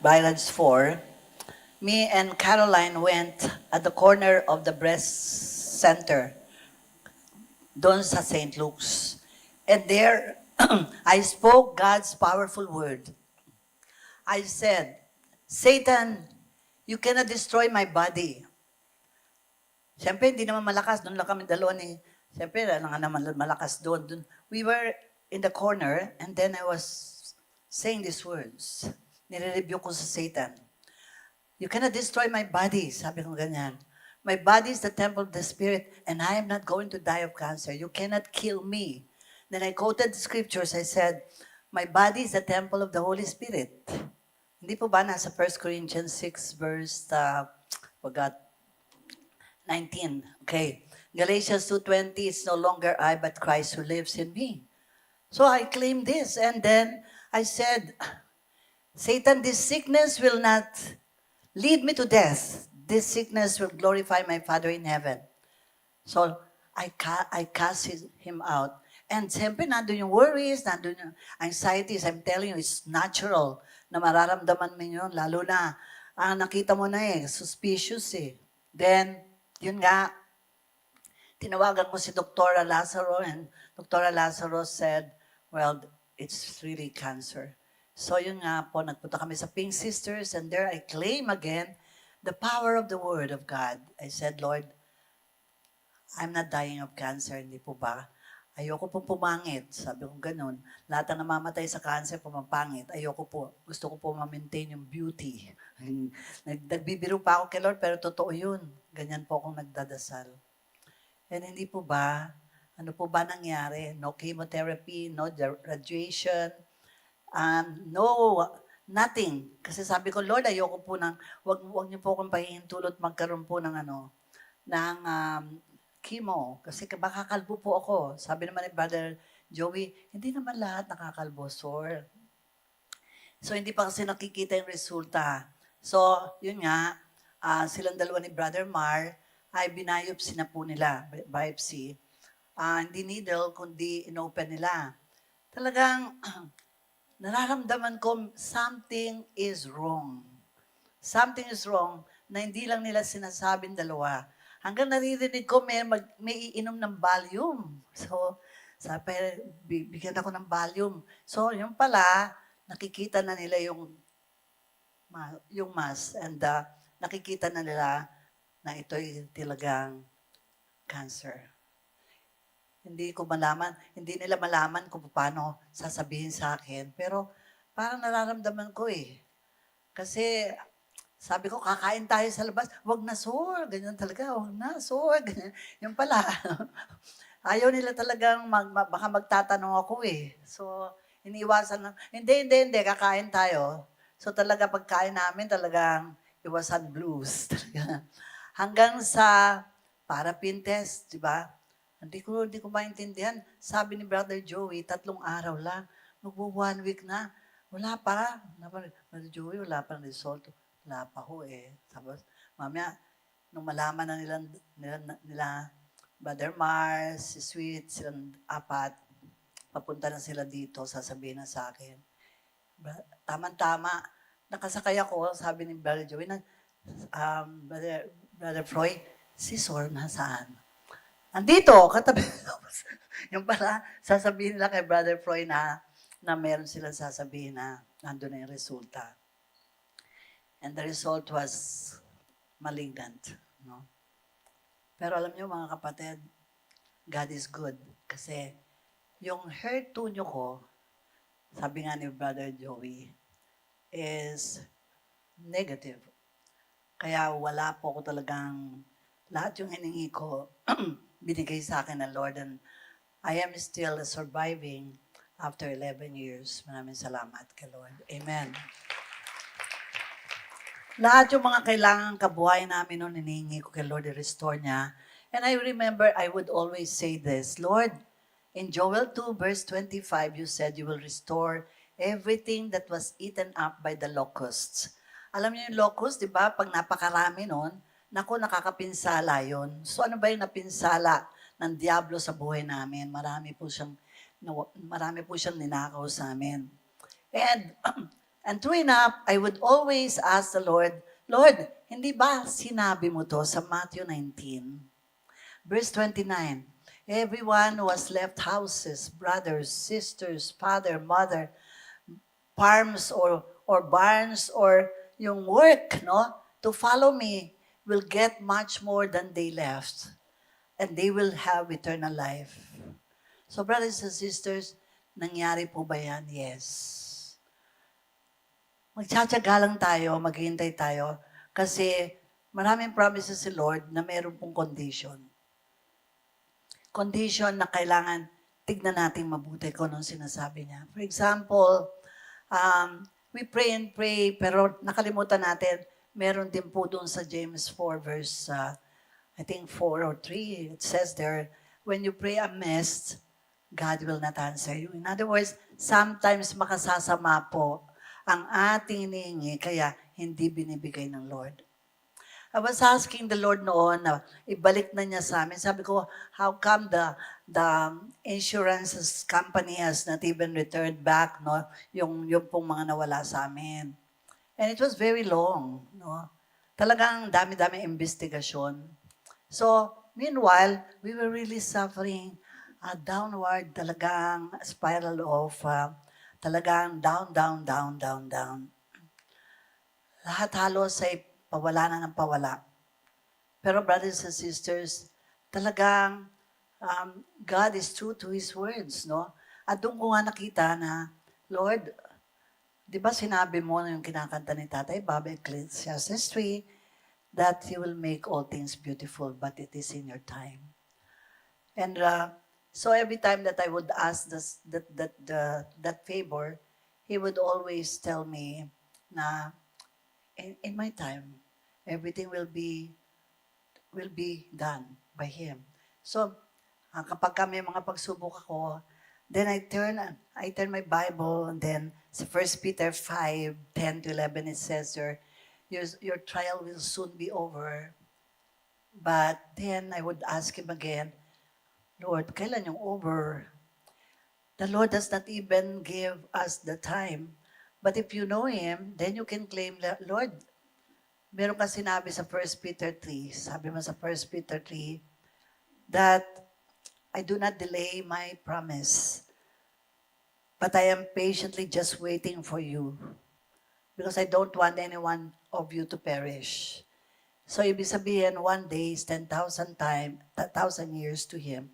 me and Caroline went at the corner of the breast center doon sa St. Luke's. And there, I spoke God's powerful word. I said, Satan, you cannot destroy my body. Siyempre, hindi naman malakas. Doon lang kami dalawa ni... Siyempre, nga naman malakas doon. We were in the corner, and then I was saying these words. Nire-review ko sa Satan. You cannot destroy my body. Sabi ko ganyan. My body is the temple of the Spirit, and I am not going to die of cancer. You cannot kill me. Then I quoted the scriptures. I said, my body is the temple of the Holy Spirit. Hindi po ba nasa 1 Corinthians 6 verse 19? Okay. Galatians 2:20, it's no longer I, but Christ who lives in me. So I claimed this, and then I said, Satan, this sickness will not lead me to death. This sickness will glorify my Father in heaven. So, I cast him out. And siyempre, nandun yung worries, nandun yung anxieties. I'm telling you, it's natural na mararamdaman mo yun. Lalo na, nakita mo na suspicious eh. Then, yun nga, tinawagan ko si Dr. Lazaro and Dr. Lazaro said, well, it's really cancer. So yun nga po, nagpunta kami sa Pink Sisters and there I claim again the power of the Word of God. I said, Lord, I'm not dying of cancer, hindi po ba? Ayoko pong pumangit. Sabi ko ganun. Lahat na namamatay sa cancer, pumapangit. Ayoko po. Gusto ko po ma-maintain yung beauty. Nagbibiro pa ako kay Lord, pero totoo yun. Ganyan po akong nagdadasal. And hindi po ba, ano po ba nangyari? No chemotherapy, no radiation, no, nothing. Kasi sabi ko, Lord, ayoko po wag niyo po akong pahihintulot magkaroon po ng chemo. Kasi baka kalbo po ako. Sabi naman ni Brother Joey, hindi naman lahat nakakalbo, sir. So, hindi pa kasi nakikita yung resulta. So, yun nga, silang dalawa ni Brother Mar, ay binayopsi na po nila, biopsy. Hindi needle, kundi inopen nila. Talagang, nararamdaman ko, something is wrong. Something is wrong na hindi lang nila sinasabing dalawa. Hanggang naririnig ko, may iinom ng Valium. So, sabi, bigyan ako ng Valium. So, yung pala, nakikita na nila yung mass and nakikita na nila na ito'y talagang cancer. Hindi nila malaman kung paano sasabihin sa akin. Pero parang nararamdaman ko eh. Kasi sabi ko, kakain tayo sa labas. Wag na, sir. Ganyan talaga. Wag na, sir. Ganyan. Yung pala, ayaw nila talagang baka magtatanong ako eh. So, iniwasan na, hindi, kakain tayo. So talaga pagkain namin talagang iwasan blues. Talaga. Hanggang sa parapin test, di ba? Hindi ko maintindihan. Sabi ni Brother Joey, 3 araw lang. Magbo 1 week na. Wala pa. Brother Joey, wala pa ng result. Wala pa ho eh. Tapos, mamaya, nung malaman na nila Brother Mars, si Sweet, silang 4, papunta na sila dito, sasabihin na sa akin. Tama-tama, nakasakay ako, sabi ni Brother Joey, Brother Floyd, si Sor nasaan? Andito, katabi. Yung pala, sasabihin nila kay Brother Floyd na meron silang sasabihin na nandun na yung resulta. And the result was malignant. No? Pero alam niyo mga kapatid, God is good. Kasi yung HER2 nyo ko, sabi nga ni Brother Joey, is negative. Kaya wala po ako talagang, lahat yung hiningi ko, binigay sa akin ng Lord. And I am still surviving after 11 years. Maraming salamat kay Lord. Amen. Lahat yung mga kailangan kabuhay namin noon, hinihingi ko kay Lord, i-restore niya. And I remember, I would always say this, Lord, in Joel 2 verse 25, you said you will restore everything that was eaten up by the locusts. Alam niyo yung locust, di ba? Pag napakarami nun, naku, nakakapinsala yun. So ano ba yung napinsala ng Diablo sa buhay namin? Marami po siyang ninakaw sa amin. And true enough, I would always ask the Lord, Lord, hindi ba sinabi mo to sa Matthew 19? Verse 29, everyone who has left houses, brothers, sisters, father, mother, farms or barns or yung work, no, to follow me will get much more than they left. And they will have eternal life. So brothers and sisters, nangyari po ba yan? Yes. Magtsatsaga lang tayo, maghihintay tayo, kasi maraming promises si Lord na mayroon pong condition. Condition na kailangan tignan natin mabuti kung anong sinasabi niya. For example, we pray and pray, pero nakalimutan natin, meron din po doon sa James 4 verse, I think 4 or 3, it says there, when you pray amiss, God will not answer you. In other words, sometimes makasasama po ang ating hinihingi, kaya hindi binibigay ng Lord. I was asking the Lord noon na ibalik na niya sa amin. Sabi ko, how come the insurance company has not even returned back, no? Yung pong mga nawala sa amin. And it was very long, no? Talagang dami-dami investigasyon. So, meanwhile, we were really suffering a downward talagang spiral of talagang down, down, down, down, down. Lahat halos ay pawala na ng pawala. Pero brothers and sisters, talagang God is true to His words, no? At doon ko nga nakita na, Lord, di ba sinabi mo na yung kinakanta ni Tatay Bob, Ecclesiastes 3, that He will make all things beautiful, but it is in your time. And so every time that I would ask that favor, He would always tell me na, in my time, everything will be done by Him. So, kapag may mga pagsubok ako, then I turn my Bible, and then sa 1 Peter 5:10-11, it says, your trial will soon be over. But then I would ask Him again, Lord, kailan yung over? The Lord does not even give us the time. But if you know Him, then you can claim, Lord, meron ka sinabi sa 1 Peter 3, sabi mo sa 1 Peter 3, that I do not delay my promise, but I am patiently just waiting for you, because I don't want anyone of you to perish. So, ibig sabihin, one day is 10,000 years to Him.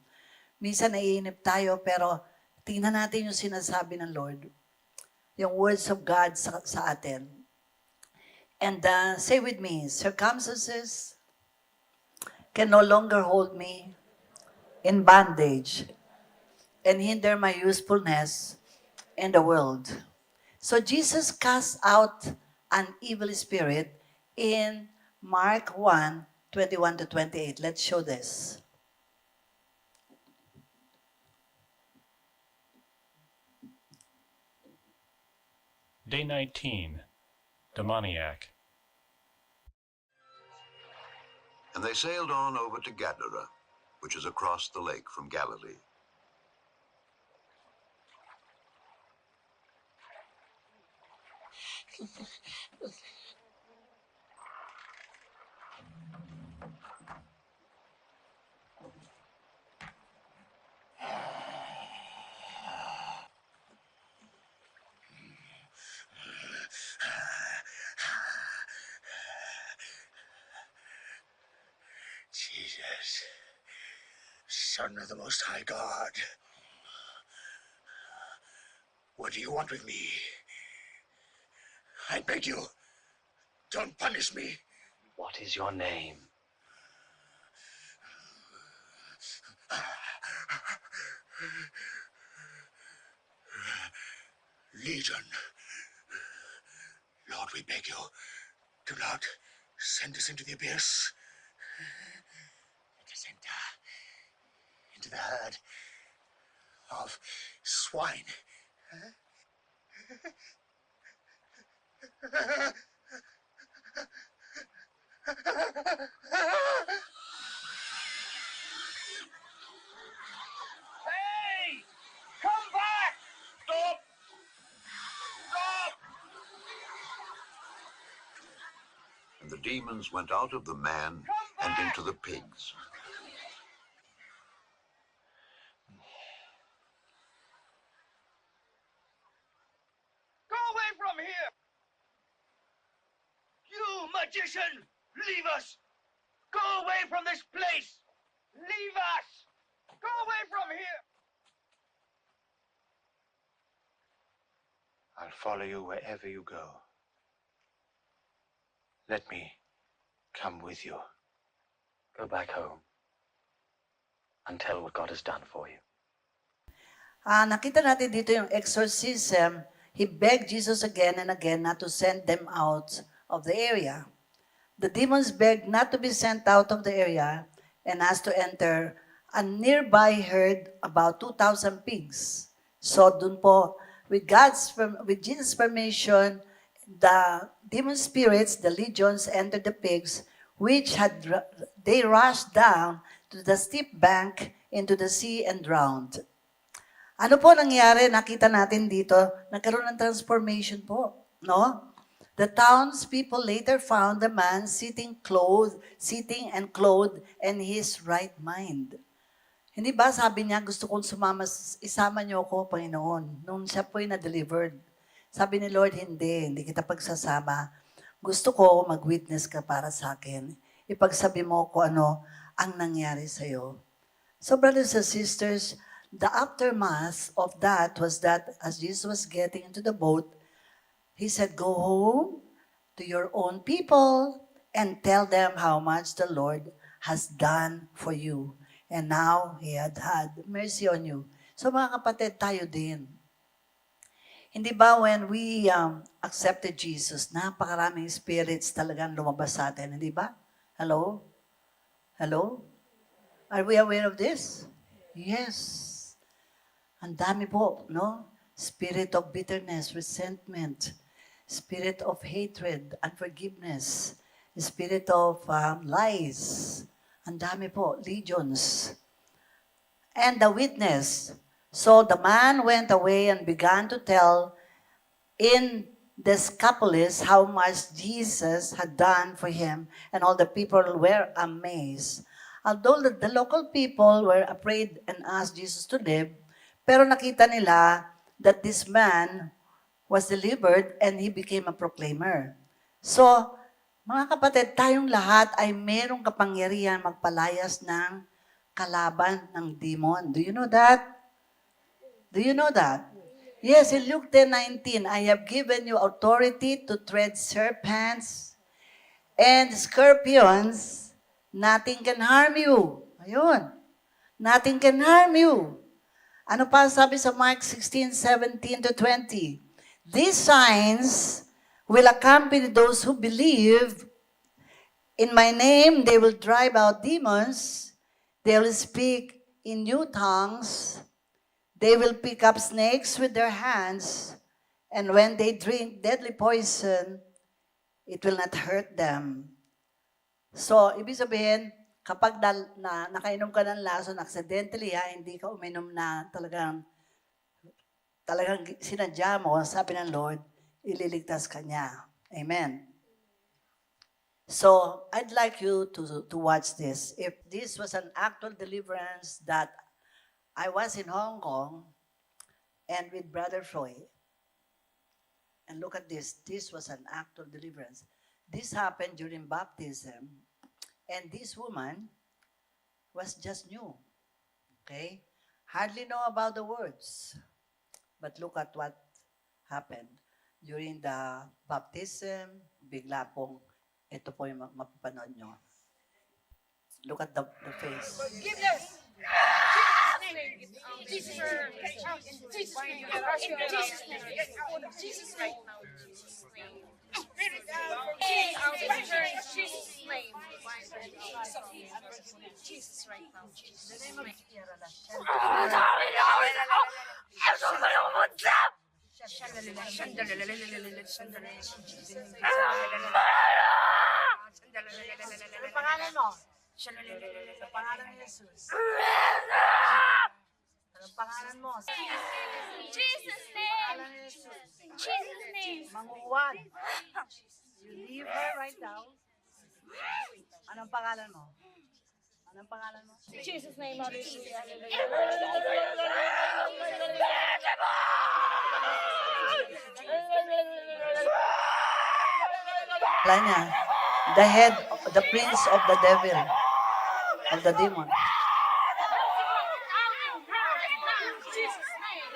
Minsan naiinip tayo, pero tingnan natin yung sinasabi ng Lord, yung words of God sa atin. And say with me, circumstances can no longer hold me in bondage and hinder my usefulness in the world. So Jesus cast out an evil spirit in Mark 1:21-28. Let's show this. Day 19. Demoniac. And they sailed on over to Gadara, which is across the lake from Galilee. Jesus, Son of the Most High God, what do you want with me? I beg you, don't punish me. What is your name? Legion. Lord, we beg you, do not send us into the abyss. Let us enter into the herd of swine. Hey! Come back! Stop! Stop! And the demons went out of the man and into the pigs. Go away from here! You magician! Leave us! Go away from this place! Leave us! Go away from here! I'll follow you wherever you go. Let me come with you. Go back home and tell what God has done for you. Nakita natin dito yung exorcism. He begged Jesus again and again not to send them out of the area. The demons begged not to be sent out of the area and asked to enter a nearby herd, about 2,000 pigs. So dun po, With Jesus' permission, the demon spirits, the legions, entered the pigs, they rushed down to the steep bank into the sea and drowned. Ano po nangyari? Nakita natin dito, nagkaroon ng transformation po, no? The townspeople later found the man sitting and clothed in his right mind. Hindi ba sabi niya, gusto kong isama niyo ako, Panginoon, nung siya po'y na-delivered. Sabi ni Lord, hindi kita pagsasama. Gusto ko mag-witness ka para sa akin. Ipagsabi mo kung ano ang nangyari sa'yo. So brothers and sisters, the aftermath of that was that as Jesus was getting into the boat, He said, go home to your own people and tell them how much the Lord has done for you. And now He had mercy on you. So mga kapatid, tayo din. Hindi ba when we accepted Jesus, napakaraming spirits talagang lumabas sa atin, hindi ba? Hello? Hello? Are we aware of this? Yes. Ang dami po, no? Spirit of bitterness, resentment, spirit of hatred, unforgiveness, spirit of lies. Ang dami po, legions. And the witness. So the man went away and began to tell in Decapolis how much Jesus had done for him, and all the people were amazed. Although the local people were afraid and asked Jesus to leave, pero nakita nila that this man was delivered and he became a proclaimer. So, mga kapatid, tayong lahat ay merong kapangyarihan magpalayas ng kalaban ng demon. Do you know that? Do you know that? Yes, in Luke 10:19, I have given you authority to tread serpents and scorpions. Nothing can harm you. Ayun. Nothing can harm you. Ano pa sabi sa Mark 16:17-20? These signs will accompany those who believe. In my name, they will drive out demons. They will speak in new tongues. They will pick up snakes with their hands. And when they drink deadly poison, it will not hurt them. So, ibig sabihin, kapag nakainom ka ng lason accidentally, hindi ka uminom na talagang sinadya mo, sabi ng Lord, ililigtas ka niya. Amen. So, I'd like you to watch this. If this was an actual deliverance that I was in Hong Kong and with Brother Floyd, and look at this. This was an actual deliverance. This happened during baptism, and this woman was just new. Okay? Hardly know about the words. But look at what happened. During the baptism, bigla pong, ito po yung mapapanood nyo. Look at the face. Forgiveness! Jesus name. Jesus name. Jesus right now. Jesus name. Spirit Jesus name. Jesus right now. Jesus name. Ang pangalan mo? Sa pangalan ni Jesus. Anong pangalan mo? Jesus name. Jesus name. Manguwan. You leave her right now. Anong pangalan mo? Anong pangalan mo? Jesus name. Hallelujah. Wala niya. The head, the prince of the devil, of the demon. Jesus name.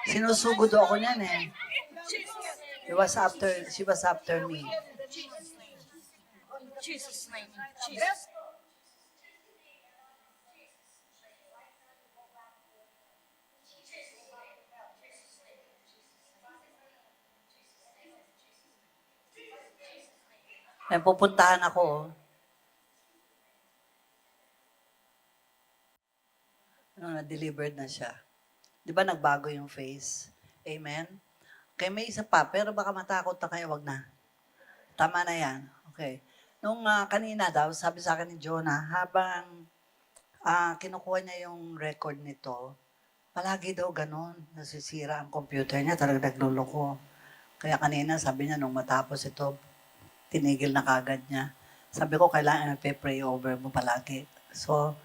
Sinusugod ako niyan eh. She was after me. Jesus name. Jesus. May pupuntahan ako. Na-delivered na siya. Di ba nagbago yung face? Amen? Okay, may isa pa, pero baka matakot na kayo, wag na. Tama na yan. Okay. Nung kanina daw, sabi sa akin ni Jonah, habang kinukuha niya yung record nito, palagi daw ganun, nasisira ang computer niya, talagang nagluloko. Kaya kanina, sabi niya, nung matapos ito, tinigil na kagad niya. Sabi ko, kailangan pray over mo palagi. So,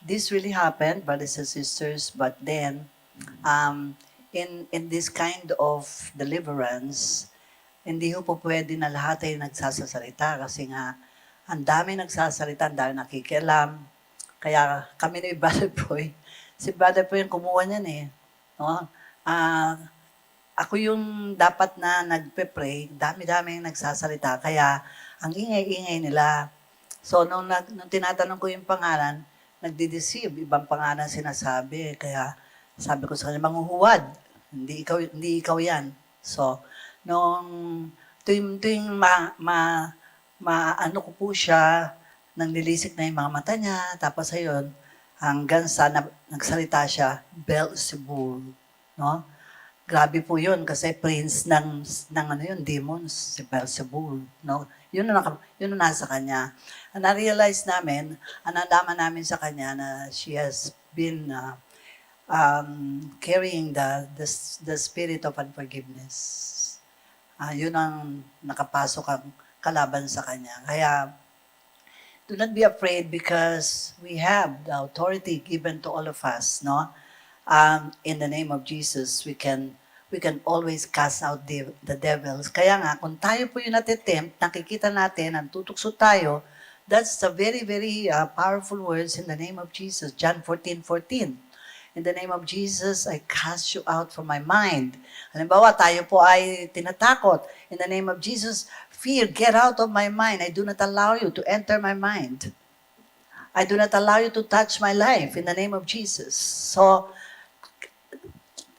this really happened, brothers and sisters, but then, in this kind of deliverance, hindi po pwede na lahat ay nagsasalita kasi nga, ang dami nagsasalita, ang dami nakikialam. Kaya kami ni Brother Boy, si Brother Boy yung kumuha niyan eh. No? Ako yung dapat na nagpe-pray, dami-dami yung nagsasalita, kaya ang ingay-ingay nila. So, nung tinatanong ko yung pangalan, nagdi-deceive, ibang pangalan sinasabi. Kaya sabi ko sa kanya, manghuhuwad, hindi ikaw yan. So, nung tuwing ano ko po siya, nang nilisik na yung mga mata niya, tapos ayun, hanggang sa nagsalita siya, Beelzebul, no? Grabe po yun, kasi prince ng ano yun, demons, si Beelzebul, no? Yun ang nasa kanya. And na-realize namin, nalaman namin sa kanya na she has been carrying the spirit of unforgiveness. Yun ang nakapasok ang kalaban sa kanya. Kaya, do not be afraid because we have the authority given to all of us, no? In the name of Jesus, we can always cast out the devils. Kaya nga, kung tayo po yung natitempt, nakikita natin, ang tutukso tayo, that's the very, very powerful words in the name of Jesus. John 14:14. In the name of Jesus, I cast you out from my mind. Halimbawa, tayo po ay tinatakot. In the name of Jesus, fear, get out of my mind. I do not allow you to enter my mind. I do not allow you to touch my life in the name of Jesus. So,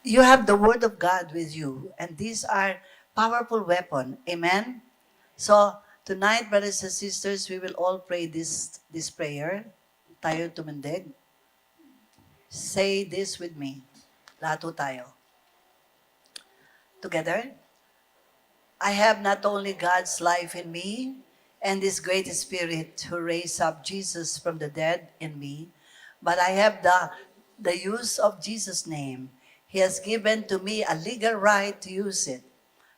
you have the Word of God with you. And these are powerful weapons. Amen? So, tonight, brothers and sisters, we will all pray this prayer. Tayo tumindig. Say this with me. Lahat po tayo. Together. I have not only God's life in me and this great Spirit who raised up Jesus from the dead in me, but I have the use of Jesus' name. He has given to me a legal right to use it.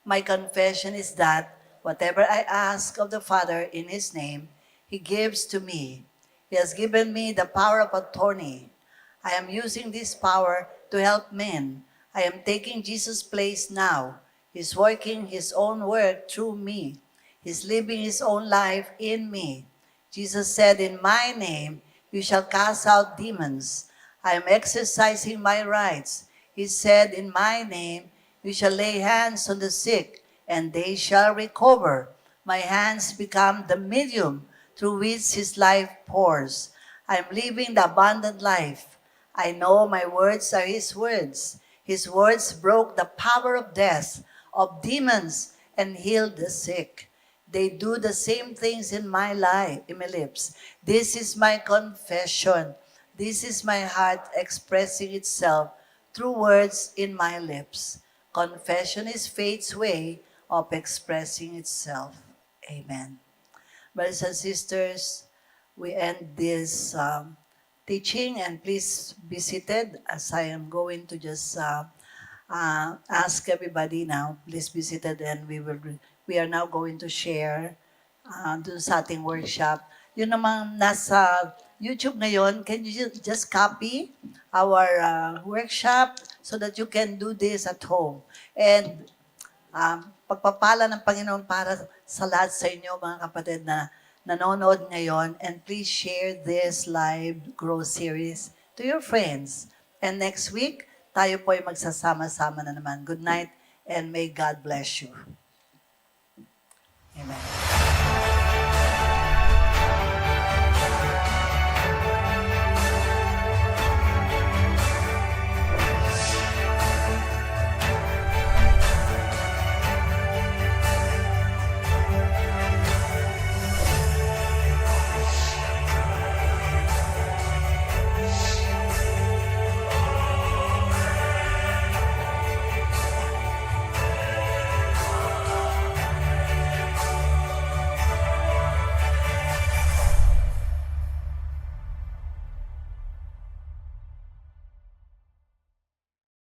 My confession is that whatever I ask of the Father in His name, He gives to me. He has given me the power of attorney. I am using this power to help men. I am taking Jesus' place now. He's working His own work through me. He's living His own life in me. Jesus said, in my name, you shall cast out demons. I am exercising my rights. He said, in my name, you shall lay hands on the sick, and they shall recover. My hands become the medium through which His life pours. I am living the abundant life. I know my words are His words. His words broke the power of death, of demons, and healed the sick. They do the same things in my life, in my lips. This is my confession. This is my heart expressing itself through words in my lips. Confession is faith's way of expressing itself. Amen. Brothers and sisters, we end this teaching, and please be seated as I am going to just ask everybody now. Please be seated, and we are now going to share dun sa ating workshop. Yun namang nasa YouTube ngayon, can you just copy our workshop so that you can do this at home? And pagpapala ng Panginoon para sa lahat sa inyo, mga kapatid na nanonood ngayon, and please share this live Grow series to your friends. And next week, tayo po ay magsasama-sama na naman. Good night, and may God bless you. Amen.